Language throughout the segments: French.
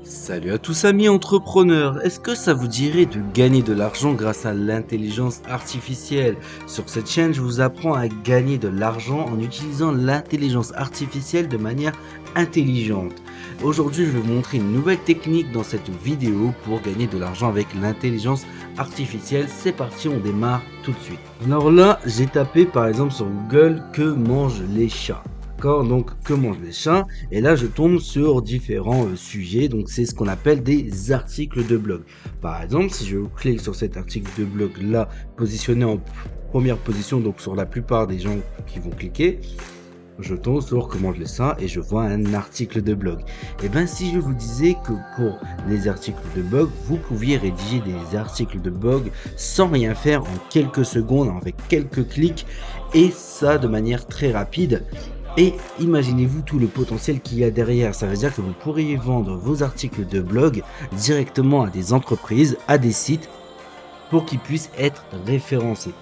Salut à tous amis entrepreneurs, est-ce que ça vous dirait de gagner de l'argent grâce à l'intelligence artificielle? Sur cette chaîne, je vous apprends à gagner de l'argent en utilisant l'intelligence artificielle de manière intelligente. Aujourd'hui, je vais vous montrer une nouvelle technique dans cette vidéo pour gagner de l'argent avec l'intelligence artificielle. C'est parti, on démarre tout de suite. Alors là, j'ai tapé par exemple sur Google « Que mangent les chats ?» D'accord, donc que mangent les chats, et là je tombe sur différents sujets, donc c'est ce qu'on appelle des articles de blog. Par exemple, si je clique sur cet article de blog là, positionné en première position, donc sur la plupart des gens qui vont cliquer, je tombe sur que mangent les chats et je vois un article de blog. Et bien si je vous disais que pour les articles de blog, vous pouviez rédiger des articles de blog sans rien faire en quelques secondes, avec quelques clics, et ça de manière très rapide. Et imaginez-vous tout le potentiel qu'il y a derrière. Ça veut dire que vous pourriez vendre vos articles de blog directement à des entreprises, à des sites, pour qu'ils puissent être référencés.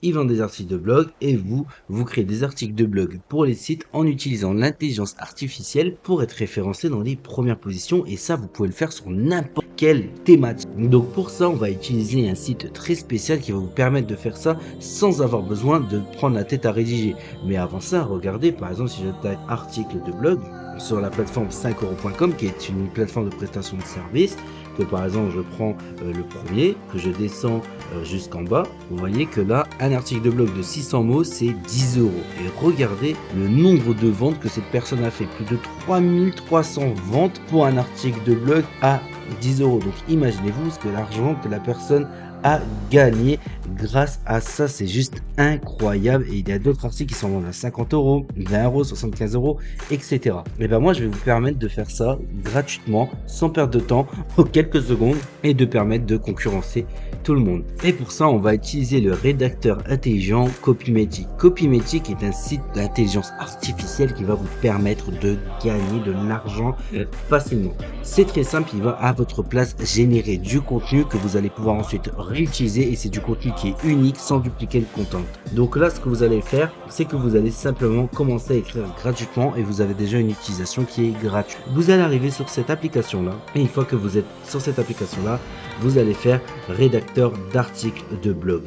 Ils vendent des articles de blog et vous créez des articles de blog pour les sites en utilisant l'intelligence artificielle pour être référencé dans les premières positions. Et ça, vous pouvez le faire sur n'importe quelle thématique. Donc pour ça, on va utiliser un site très spécial qui va vous permettre de faire ça sans avoir besoin de prendre la tête à rédiger. Mais avant ça, regardez, par exemple, si je tape article de blog sur la plateforme 5euros.com, qui est une plateforme de prestation de services, que par exemple je prends le premier, que je descends jusqu'en bas, vous voyez que là un article de blog de 600 mots c'est 10 euros. Et regardez le nombre de ventes que cette personne a fait, plus de 3300 ventes pour un article de blog à 10 euros. Donc imaginez-vous ce que l'argent que la personne a gagné grâce à ça, c'est juste incroyable. Et il y a d'autres articles qui sont vendus à 50 euros, 20 euros, 75 euros, etc. Et ben moi je vais vous permettre de faire ça gratuitement, sans perdre de temps, en quelques secondes, et de permettre de concurrencer tout le monde. Et pour ça on va utiliser le rédacteur intelligent Copymatic. Copymatic est un site d'intelligence artificielle qui va vous permettre de gagner de l'argent facilement. C'est très simple, il va à votre place générer du contenu que vous allez pouvoir ensuite réutiliser, et c'est du contenu qui est unique sans dupliquer le content. Donc là ce que vous allez faire, c'est que vous allez simplement commencer à écrire gratuitement et vous avez déjà une utilisation qui est gratuite. Vous allez arriver sur cette application là, et une fois que vous êtes sur cette application là, vous allez faire rédacteur d'articles de blog.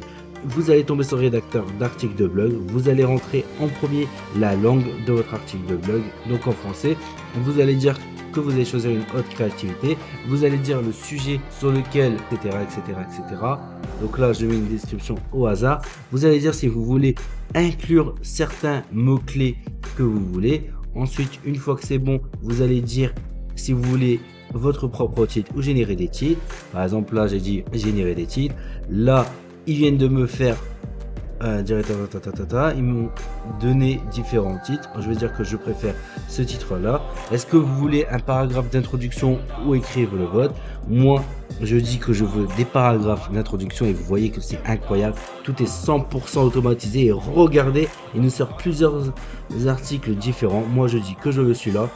Vous allez tomber sur rédacteur d'articles de blog, vous allez rentrer en premier la langue de votre article de blog, donc en français. Vous allez dire que vous allez choisir une haute créativité, vous allez dire le sujet sur lequel, etc., etc., etc. Donc là, je mets une description au hasard. Vous allez dire si vous voulez inclure certains mots-clés que vous voulez. Ensuite, une fois que c'est bon, vous allez dire si vous voulez votre propre titre ou générer des titres. Par exemple, là, j'ai dit générer des titres. Là, ils viennent de me faire ils m'ont donné différents titres. Je vais dire que je préfère ce titre là. Est-ce que vous voulez un paragraphe d'introduction ou écrire le vôtre? Moi je dis que je veux des paragraphes d'introduction, et vous voyez que c'est incroyable, tout est 100% automatisé. Et regardez, il nous sort plusieurs articles différents. Moi je dis que je veux celui-là.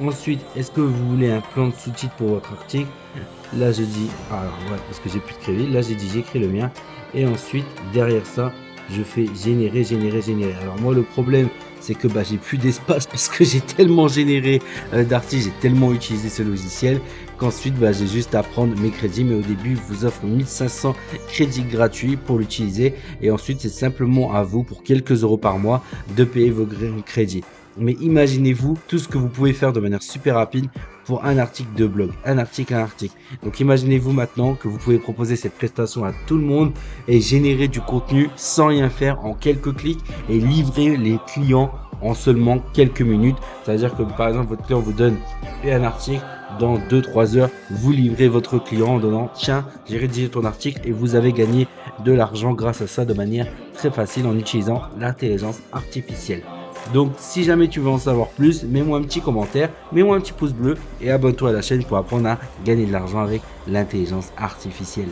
Ensuite, est-ce que vous voulez un plan de sous-titres pour votre article? Là je dis parce que j'ai plus de crédit, là j'ai dit j'écris le mien. Et ensuite derrière ça je fais générer. Alors moi le problème c'est que j'ai plus d'espace parce que j'ai tellement généré d'articles, j'ai tellement utilisé ce logiciel qu'ensuite j'ai juste à prendre mes crédits. Mais au début il vous offre 1500 crédits gratuits pour l'utiliser, et ensuite c'est simplement à vous pour quelques euros par mois de payer vos crédits. Mais imaginez-vous tout ce que vous pouvez faire de manière super rapide pour un article de blog, un article. Donc imaginez-vous maintenant que vous pouvez proposer cette prestation à tout le monde et générer du contenu sans rien faire, en quelques clics, et livrer les clients en seulement quelques minutes. C'est-à-dire que par exemple votre client vous donne un article, dans 2-3 heures vous livrez votre client en donnant tiens j'ai rédigé ton article, et vous avez gagné de l'argent grâce à ça de manière très facile en utilisant l'intelligence artificielle. Donc si jamais tu veux en savoir plus, mets-moi un petit commentaire, mets-moi un petit pouce bleu et abonne-toi à la chaîne pour apprendre à gagner de l'argent avec l'intelligence artificielle.